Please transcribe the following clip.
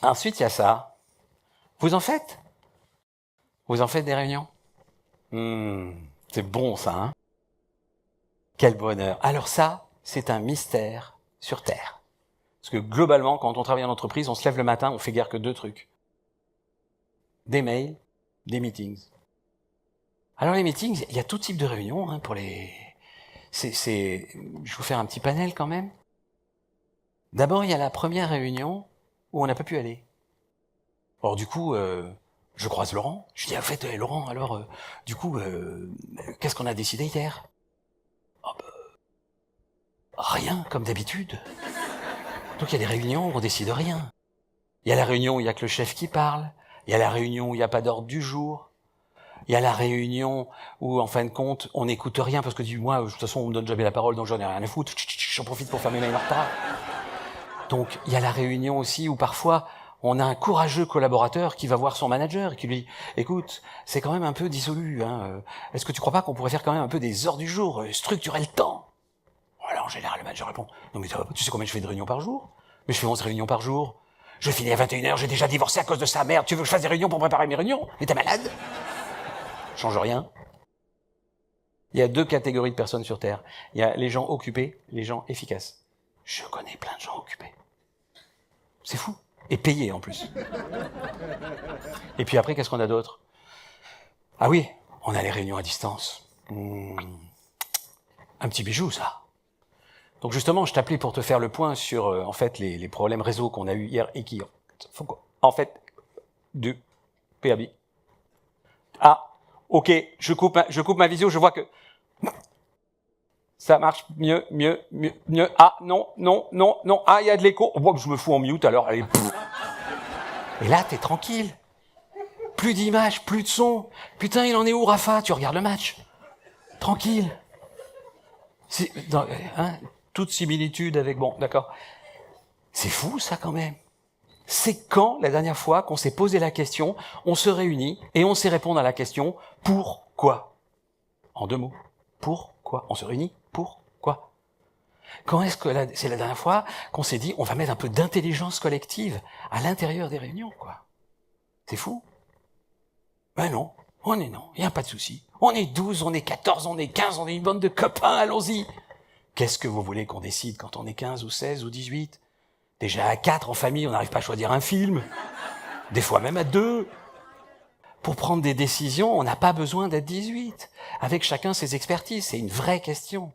Ensuite, il y a ça. Vous en faites? Vous en faites des réunions? C'est bon ça, hein? Quel bonheur. Alors ça, c'est un mystère sur Terre. Parce que globalement, quand on travaille en entreprise, on se lève le matin, on fait guère que deux trucs. Des mails, des meetings. Alors les meetings, il y a tout type de réunions hein, pour les... Je vais vous faire un petit panel quand même. D'abord, il y a la première réunion où on n'a pas pu aller. Alors du coup, je croise Laurent. Je dis, en fait, Laurent, alors, du coup, qu'est-ce qu'on a décidé hier? Oh, bah, rien, comme d'habitude. Donc il y a des réunions où on décide rien. Il y a la réunion où il y a que le chef qui parle. Il y a la réunion où il n'y a pas d'ordre du jour. Il y a la réunion où, en fin de compte, on n'écoute rien parce que moi, de toute façon, on me donne jamais la parole, donc j'en ai rien à foutre. J'en profite pour faire mes mails en retard. Donc, il y a la réunion aussi où parfois, on a un courageux collaborateur qui va voir son manager et qui lui dit « Écoute, c'est quand même un peu dissolu. Hein. Est-ce que tu crois pas qu'on pourrait faire quand même un peu des heures du jour, structurer le temps ?» Voilà, en général, le manager répond « Non mais tu sais combien je fais de réunions par jour? Mais je fais 11 réunions par jour. Je finis à 21h, j'ai déjà divorcé à cause de sa merde. Tu veux que je fasse des réunions pour préparer mes réunions? Mais t'es malade ?» Change rien. Il y a deux catégories de personnes sur Terre. Il y a les gens occupés, les gens efficaces. Je connais plein de gens occupés. C'est fou. Et payés en plus. Et puis après, qu'est-ce qu'on a d'autre? Ah oui, on a les réunions à distance. Un petit bijou, ça. Donc justement, je t'appelais pour te faire le point sur en fait les problèmes réseau qu'on a eu hier et qui en fait du PAB. Ah, ok, je coupe ma visio, je vois que ça marche mieux. Ah, non. Ah, il y a de l'écho. Oh, je me fous en mute, alors, allez. Et là, t'es tranquille. Plus d'image, plus de son. Putain, il en est où, Rafa? Tu regardes le match. Tranquille. Toute similitude avec... Bon, d'accord. C'est fou, ça, quand même. C'est quand, la dernière fois, qu'on s'est posé la question, on se réunit et on sait répondre à la question « Pourquoi ?» En deux mots. Pourquoi? On se réunit? Pourquoi? Quand est-ce que c'est la dernière fois qu'on s'est dit on va mettre un peu d'intelligence collective à l'intérieur des réunions, quoi? C'est fou. Ben non, il n'y a pas de souci. On est 12, on est 14, on est 15, on est une bande de copains, allons-y. Qu'est-ce que vous voulez qu'on décide quand on est 15 ou 16 ou 18? Déjà à 4 en famille, on n'arrive pas à choisir un film. Des fois même à 2. Pour prendre des décisions, on n'a pas besoin d'être 18. Avec chacun ses expertises, c'est une vraie question.